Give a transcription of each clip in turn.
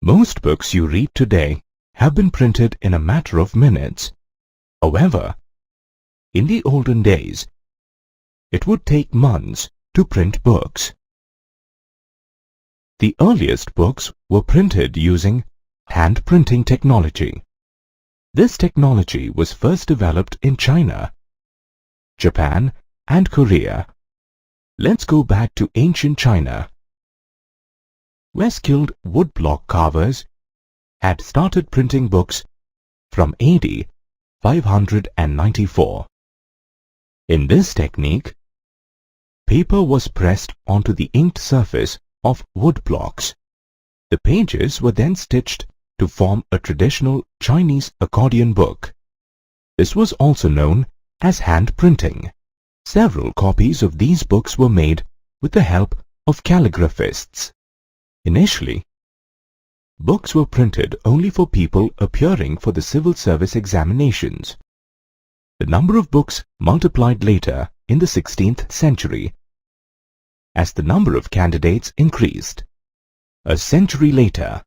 Most books you read today have been printed in a matter of minutes. However, in the olden days, it would take months to print books. The earliest books were printed using hand printing technology. This technology was first developed in China, Japan, and Korea. Let's go back to ancient China, where skilled woodblock carvers had started printing books from AD 594. In this technique, paper was pressed onto the inked surface of wood blocks. The pages were then stitched to form a traditional Chinese accordion book. This was also known as hand printing. Several copies of these books were made with the help of calligraphists. Initially, books were printed only for people appearing for the civil service examinations. The number of books multiplied later in the 16th century as the number of candidates increased. A century later,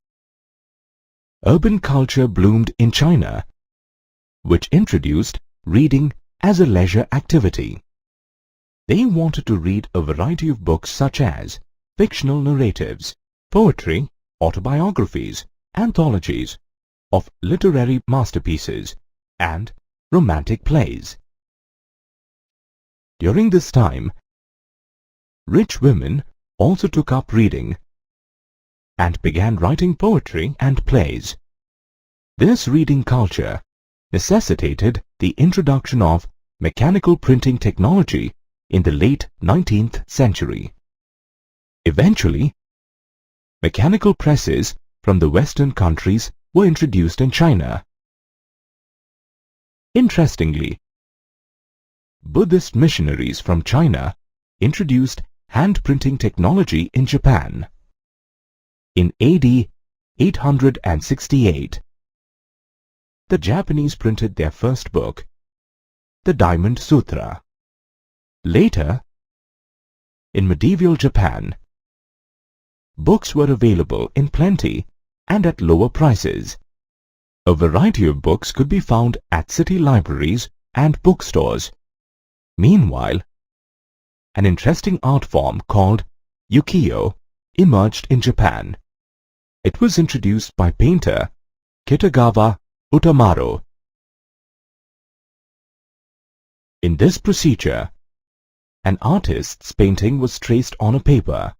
urban culture bloomed in China, which introduced reading as a leisure activity. They wanted to read a variety of books such as fictional narratives, poetry, autobiographies, anthologies of literary masterpieces, and romantic plays. During this time, rich women also took up reading and began writing poetry and plays. This reading culture necessitated the introduction of mechanical printing technology in the late 19th century. Eventually, mechanical presses from the Western countries were introduced in China. Interestingly, Buddhist missionaries from China introduced hand printing technology in Japan. In AD 868, the Japanese printed their first book, the Diamond Sutra. Later, in medieval Japan, books were available in plenty and at lower prices. A variety of books could be found at city libraries and bookstores. Meanwhile, an interesting art form called ukiyo emerged in Japan. It was introduced by painter Kitagawa Utamaro. In this procedure, an artist's painting was traced on a paper.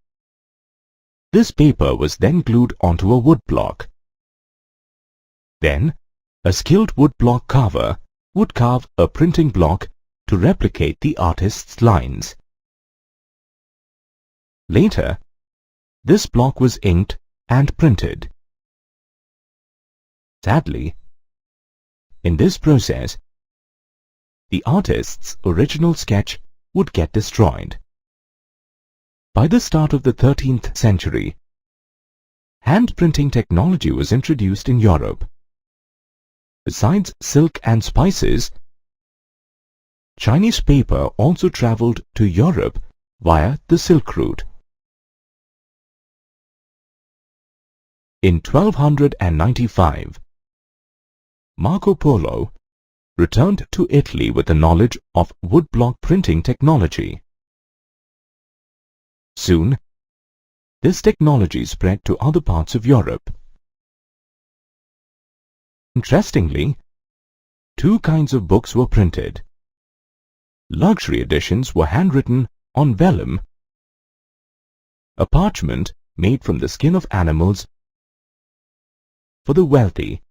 This paper was then glued onto a woodblock. Then, a skilled woodblock carver would carve a printing block to replicate the artist's lines. Later, this block was inked and printed. Sadly, in this process, the artist's original sketch would get destroyed. By the start of the 13th century, hand printing technology was introduced in Europe. Besides silk and spices, Chinese paper also traveled to Europe via the Silk Route. In 1295, Marco Polo returned to Italy with the knowledge of woodblock printing technology. Soon, this technology spread to other parts of Europe. Interestingly, two kinds of books were printed. Luxury editions were handwritten on vellum, a parchment made from the skin of animals for the wealthy,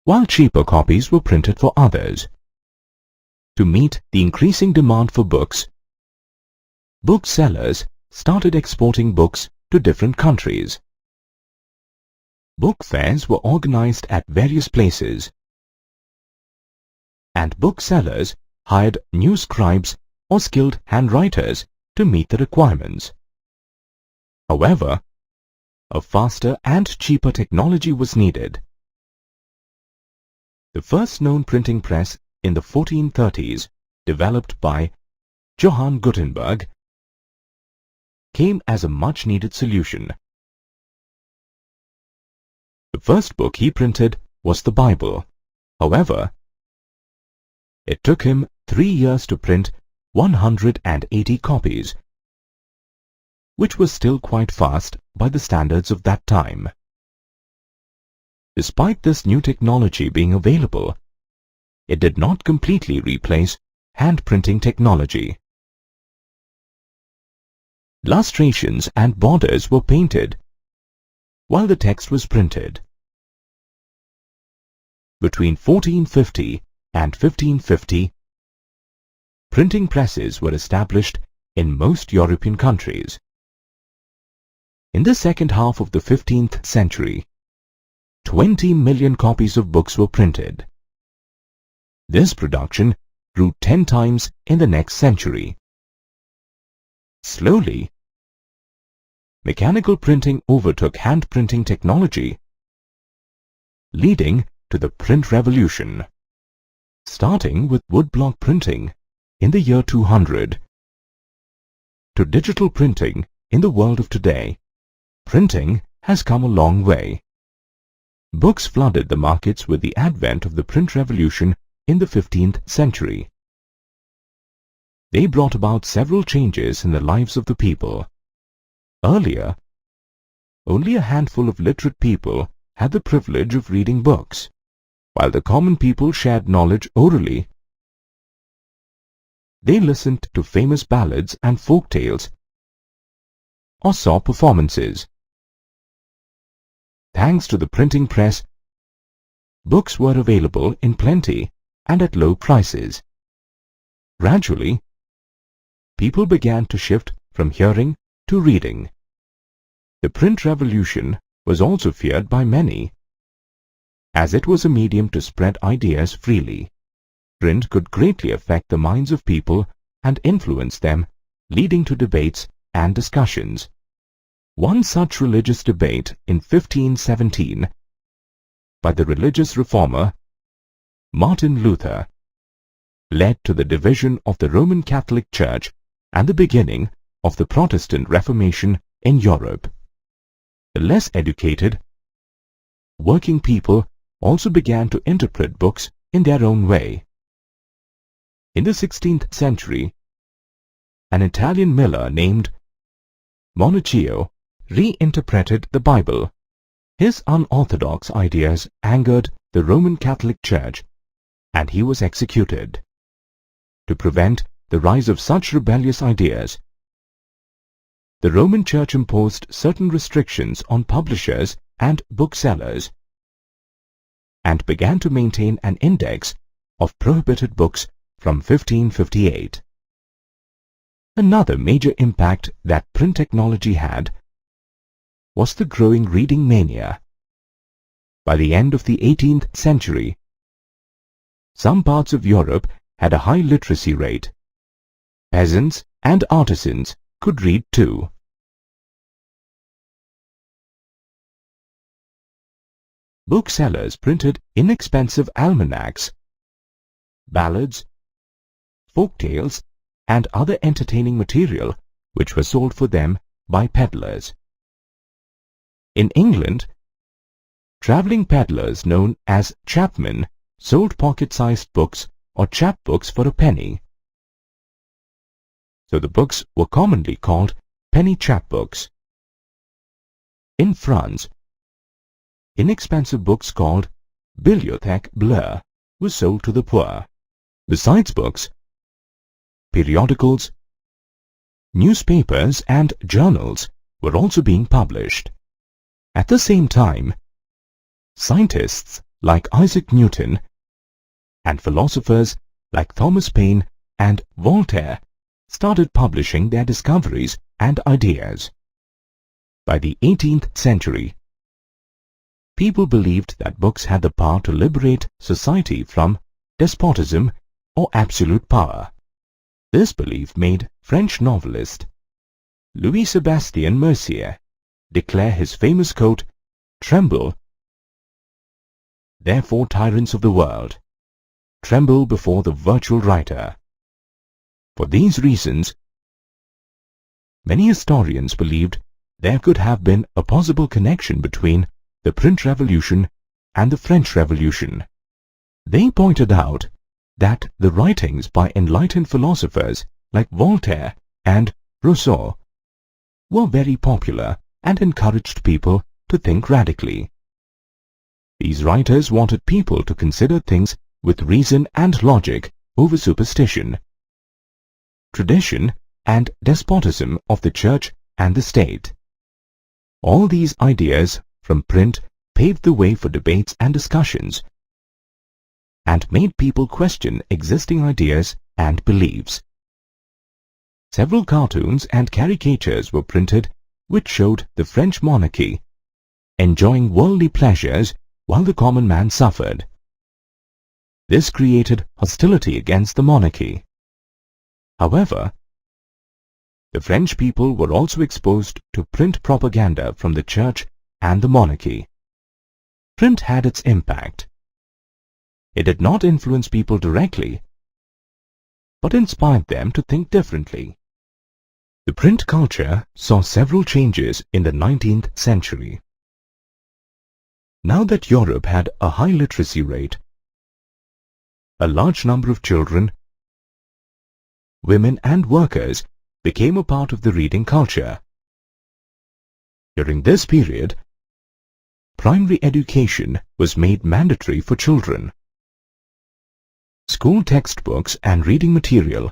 while cheaper copies were printed for others. To meet the increasing demand for books, booksellers started exporting books to different countries. Book fairs were organized at various places, and booksellers hired new scribes or skilled handwriters to meet the requirements. However, a faster and cheaper technology was needed. The first known printing press in the 1430s, developed by Johann Gutenberg, came as a much-needed solution. The first book he printed was the Bible. However, it took him 3 years to print 180 copies, which was still quite fast by the standards of that time. Despite this new technology being available, it did not completely replace hand printing technology. Illustrations and borders were painted while the text was printed. Between 1450 and 1550, printing presses were established in most European countries. In the second half of the 15th century, 20 million copies of books were printed. This production grew 10 times in the next century. Slowly, mechanical printing overtook hand printing technology, leading to the print revolution. Starting with woodblock printing in the year 200 to digital printing in the world of today, printing has come a long way. Books flooded the markets with the advent of the print revolution in the 15th century. They brought about several changes in the lives of the people. Earlier, only a handful of literate people had the privilege of reading books, while the common people shared knowledge orally. They listened to famous ballads and folk tales or saw performances. Thanks to the printing press, books were available in plenty and at low prices. Gradually, people began to shift from hearing to reading. The print revolution was also feared by many, as it was a medium to spread ideas freely. Print could greatly affect the minds of people and influence them, leading to debates and discussions. One such religious debate in 1517 by the religious reformer Martin Luther led to the division of the Roman Catholic Church and the beginning of the Protestant Reformation in Europe. The less educated, working people also began to interpret books in their own way. In the 16th century, an Italian miller named Monacello reinterpreted the Bible. His unorthodox ideas angered the Roman Catholic Church, and he was executed. To prevent the rise of such rebellious ideas, the Roman Church imposed certain restrictions on publishers and booksellers and began to maintain an index of prohibited books from 1558. Another major impact that print technology had was the growing reading mania. By the end of the 18th century, some parts of Europe had a high literacy rate. Peasants and artisans could read too. Booksellers printed inexpensive almanacs, ballads, folk tales, and other entertaining material which were sold for them by peddlers. In England, travelling peddlers known as chapmen sold pocket-sized books or chapbooks for a penny. So the books were commonly called penny chapbooks. In France, inexpensive books called bibliothèques bleues were sold to the poor. Besides books, periodicals, newspapers and journals were also being published. At the same time, scientists like Isaac Newton and philosophers like Thomas Paine and Voltaire started publishing their discoveries and ideas. By the 18th century, people believed that books had the power to liberate society from despotism or absolute power. This belief made French novelist Louis-Sébastien Mercier declare his famous quote, "Tremble, therefore, tyrants of the world, tremble before the virtual writer." For these reasons, many historians believed there could have been a possible connection between the print revolution and the French Revolution. They pointed out that the writings by enlightened philosophers like Voltaire and Rousseau were very popular and encouraged people to think radically. These writers wanted people to consider things with reason and logic over superstition, tradition and despotism of the church and the state. All these ideas from print paved the way for debates and discussions and made people question existing ideas and beliefs. Several cartoons and caricatures were printed which showed the French monarchy enjoying worldly pleasures while the common man suffered. This created hostility against the monarchy. However, the French people were also exposed to print propaganda from the church and the monarchy. Print had its impact. It did not influence people directly, but inspired them to think differently. The print culture saw several changes in the 19th century. Now that Europe had a high literacy rate, a large number of children, women and workers became a part of the reading culture. During this period, primary education was made mandatory for children. School textbooks and reading material,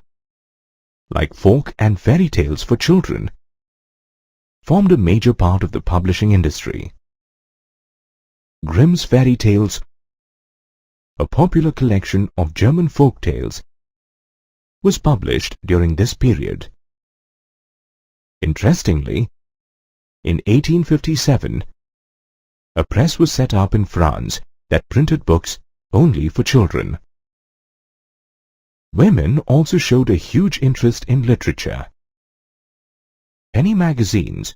like folk and fairy tales for children, formed a major part of the publishing industry. Grimm's Fairy Tales, a popular collection of German folk tales, was published during this period. Interestingly, in 1857, a press was set up in France that printed books only for children. Women also showed a huge interest in literature. Penny magazines,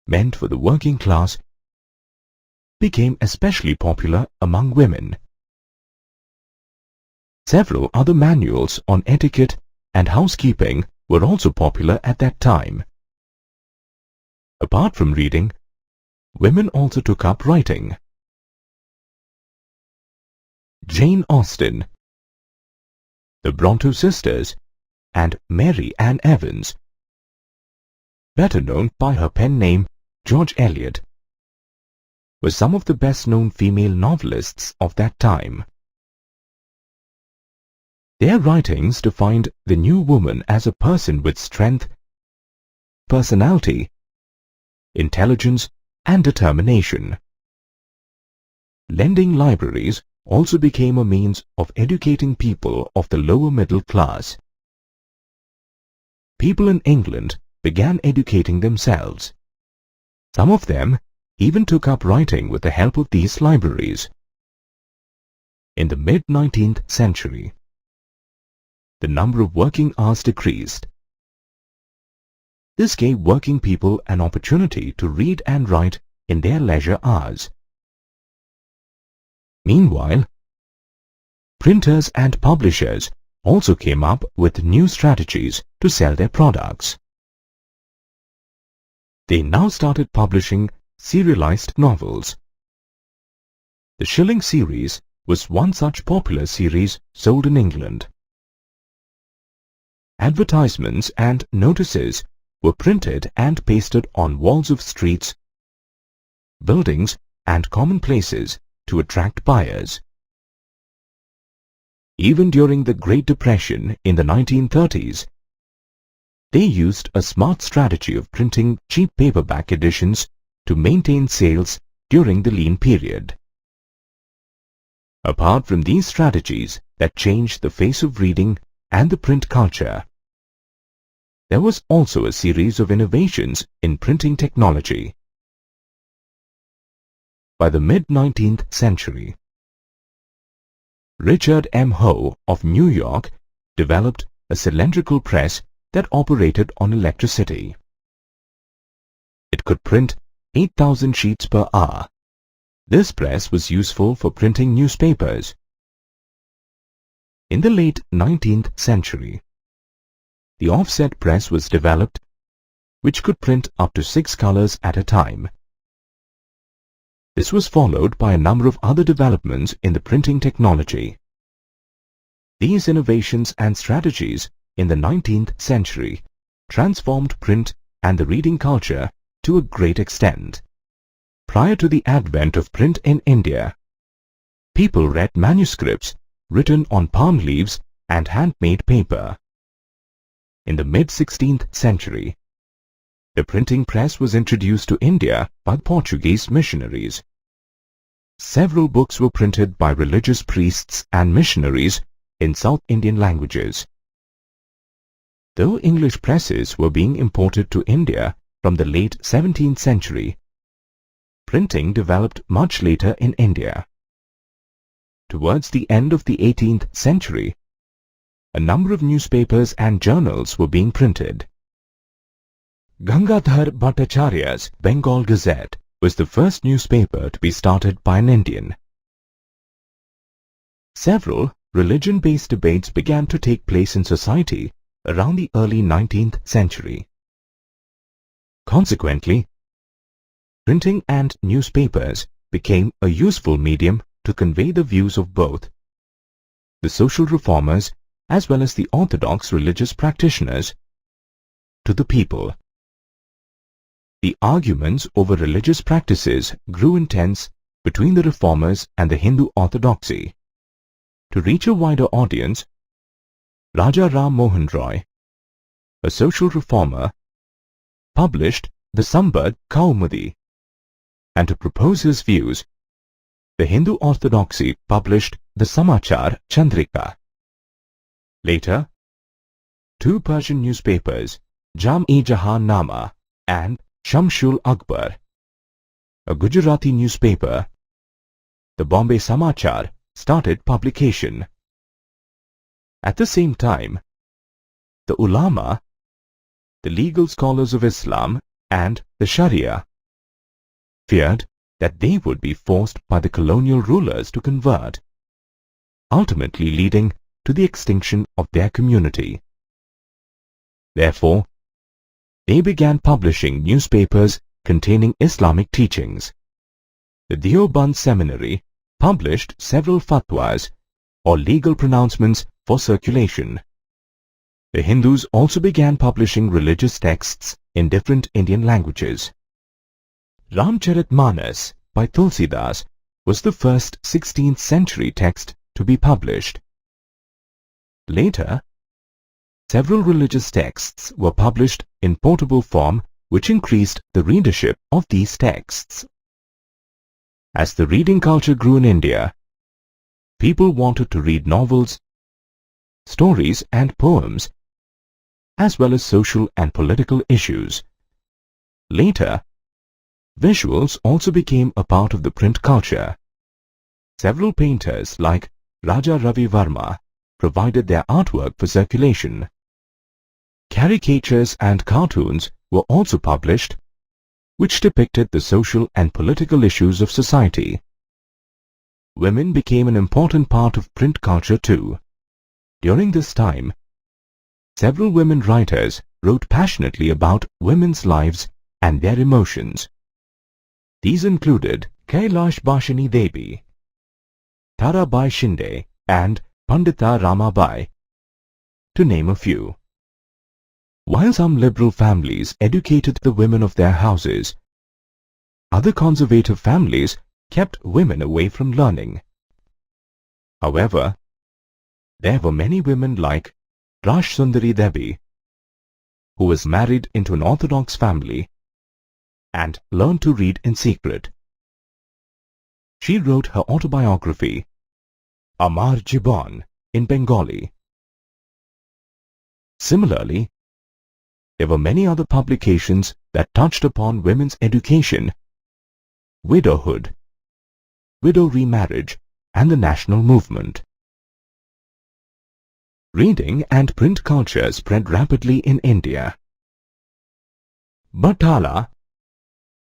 meant for the working class, became especially popular among women. Several other manuals on etiquette and housekeeping were also popular at that time. Apart from reading, women also took up writing. Jane Austen, the Bronte sisters, and Mary Ann Evans, better known by her pen name George Eliot, were some of the best-known female novelists of that time. Their writings defined the new woman as a person with strength, personality, intelligence, and determination. Lending libraries also became a means of educating people of the lower middle class. People in England began educating themselves. Some of them even took up writing with the help of these libraries. In the mid-19th century, the number of working hours decreased. This gave working people an opportunity to read and write in their leisure hours. Meanwhile, printers and publishers also came up with new strategies to sell their products. They now started publishing serialized novels. The Shilling series was one such popular series sold in England. Advertisements and notices were printed and pasted on walls of streets, buildings, and common places to attract buyers. Even during the Great Depression in the 1930s, they used a smart strategy of printing cheap paperback editions to maintain sales during the lean period. Apart from these strategies that changed the face of reading and the print culture, there was also a series of innovations in printing technology. By the mid-19th century, Richard M. Hoe of New York developed a cylindrical press that operated on electricity. It could print 8,000 sheets per hour. This press was useful for printing newspapers. In the late 19th century, the offset press was developed, which could print up to 6 colors at a time. This was followed by a number of other developments in the printing technology. These innovations and strategies in the 19th century transformed print and the reading culture to a great extent. Prior to the advent of print in India, people read manuscripts written on palm leaves and handmade paper. In the mid-16th century, the printing press was introduced to India by Portuguese missionaries. Several books were printed by religious priests and missionaries in South Indian languages. Though English presses were being imported to India from the late 17th century, printing developed much later in India. Towards the end of the 18th century, a number of newspapers and journals were being printed. Gangadhar Bhattacharya's Bengal Gazette was the first newspaper to be started by an Indian. Several religion-based debates began to take place in society around the early 19th century. Consequently, printing and newspapers became a useful medium to convey the views of both the social reformers as well as the orthodox religious practitioners to the people. The arguments over religious practices grew intense between the reformers and the Hindu orthodoxy. To reach a wider audience, Raja Ram Mohan Roy, a social reformer, published the Sambad Kaumudi, and to propose his views, the Hindu orthodoxy published the Samachar Chandrika. Later, two Persian newspapers, Jam-e-Jahan Nama and Shamshul Akbar, a Gujarati newspaper, the Bombay Samachar, started publication. At the same time, the ulama, the legal scholars of Islam and the Sharia, feared that they would be forced by the colonial rulers to convert, ultimately leading to the extinction of their community. Therefore, they began publishing newspapers containing Islamic teachings. The Deoband Seminary published several fatwas or legal pronouncements for circulation. The Hindus also began publishing religious texts in different Indian languages. Ramcharitmanas by Tulsidas was the first 16th century text to be published. Later, several religious texts were published in portable form, which increased the readership of these texts. As the reading culture grew in India, people wanted to read novels, stories and poems, as well as social and political issues. Later, visuals also became a part of the print culture. Several painters like Raja Ravi Varma provided their artwork for circulation. Caricatures and cartoons were also published, which depicted the social and political issues of society. Women became an important part of print culture too. During this time, several women writers wrote passionately about women's lives and their emotions. These included Kailash Bashini Devi, Tarabai Shinde and Pandita Ramabai, to name a few. While some liberal families educated the women of their houses, other conservative families kept women away from learning. However, there were many women like Rash Sundari Devi, who was married into an orthodox family and learned to read in secret. She wrote her autobiography, Amar Jibon, in Bengali. Similarly, there were many other publications that touched upon women's education, widowhood, widow remarriage, and the national movement. Reading and print culture spread rapidly in India. Batala,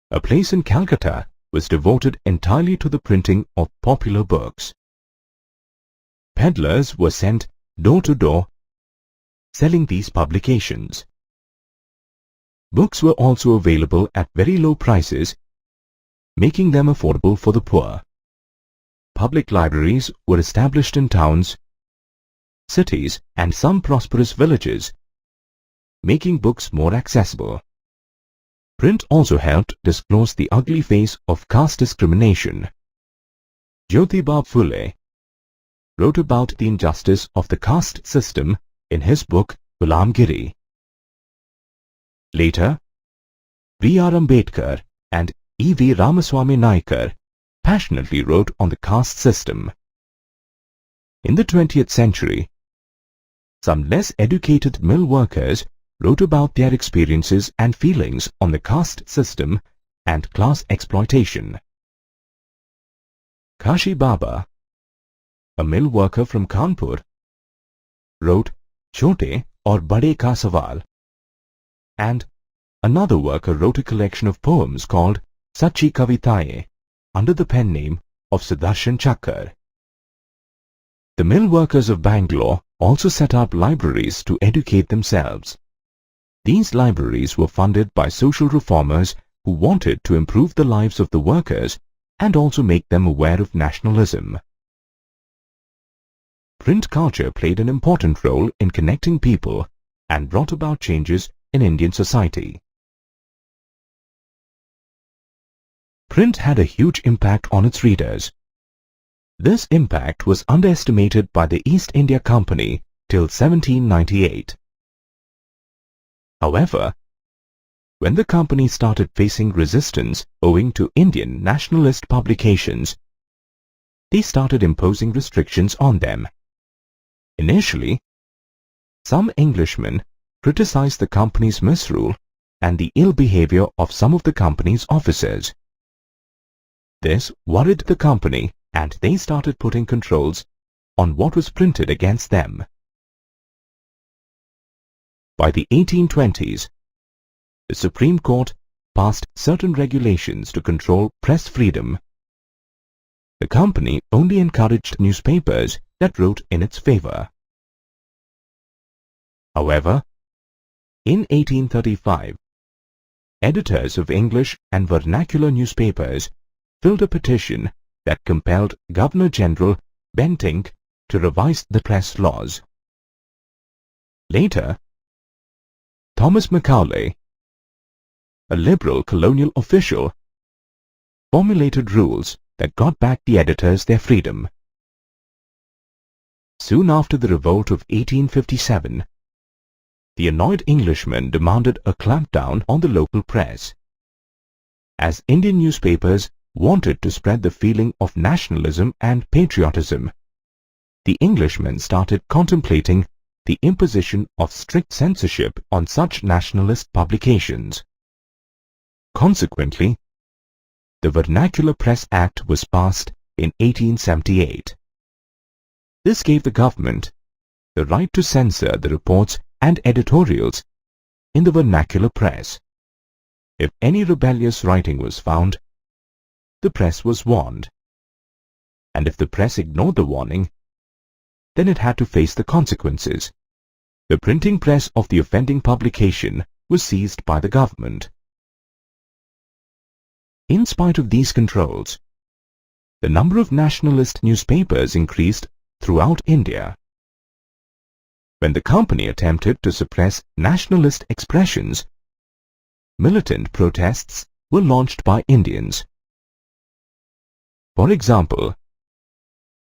a place in Calcutta, was devoted entirely to the printing of popular books. Peddlers were sent door to door selling these publications. Books were also available at very low prices making them affordable for the poor. Public libraries were established in towns, cities, and some prosperous villages, making books more accessible. Print also helped disclose the ugly face of caste discrimination. Jyotiba Phule wrote about the injustice of the caste system in his book Gulamgiri. Later, B.R. Ambedkar and E.V. Ramaswamy Naikar passionately wrote on the caste system. In the 20th century, some less educated mill workers wrote about their experiences and feelings on the caste system and class exploitation. Kashi Baba, a mill worker from Kanpur, wrote Chote aur Bade Ka Sawal, and another worker wrote a collection of poems called Sachi Kavitaye under the pen name of Sudarshan Chakkar. The mill workers of Bangalore also set up libraries to educate themselves. These libraries were funded by social reformers who wanted to improve the lives of the workers and also make them aware of nationalism. Print culture played an important role in connecting people and brought about changes in Indian society. Print had a huge impact on its readers. This impact was underestimated by the East India Company till 1798. However, when the company started facing resistance owing to Indian nationalist publications, they started imposing restrictions on them. Initially, some Englishmen criticized the company's misrule and the ill behavior of some of the company's officers. This worried the company and they started putting controls on what was printed against them. By the 1820s, the Supreme Court passed certain regulations to control press freedom. The company only encouraged newspapers that wrote in its favor. However, in 1835, editors of English and vernacular newspapers filled a petition that compelled Governor-General Bentinck to revise the press laws. Later, Thomas Macaulay, a liberal colonial official, formulated rules that got back the editors their freedom. Soon after the revolt of 1857, the annoyed Englishmen demanded a clampdown on the local press. As Indian newspapers wanted to spread the feeling of nationalism and patriotism, the Englishmen started contemplating the imposition of strict censorship on such nationalist publications. Consequently, the Vernacular Press Act was passed in 1878. This gave the government the right to censor the reports and editorials in the vernacular press. If any rebellious writing was found, the press was warned. And if the press ignored the warning, then it had to face the consequences. The printing press of the offending publication was seized by the government. In spite of these controls, the number of nationalist newspapers increased throughout India. When the company attempted to suppress nationalist expressions, militant protests were launched by Indians. For example,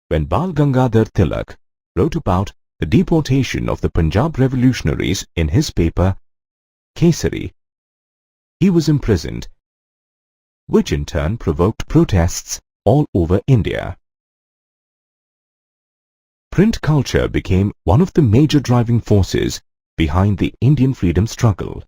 when Bal Gangadhar Tilak wrote about the deportation of the Punjab revolutionaries in his paper Kesari, he was imprisoned, which in turn provoked protests all over India. Print culture became one of the major driving forces behind the Indian freedom struggle.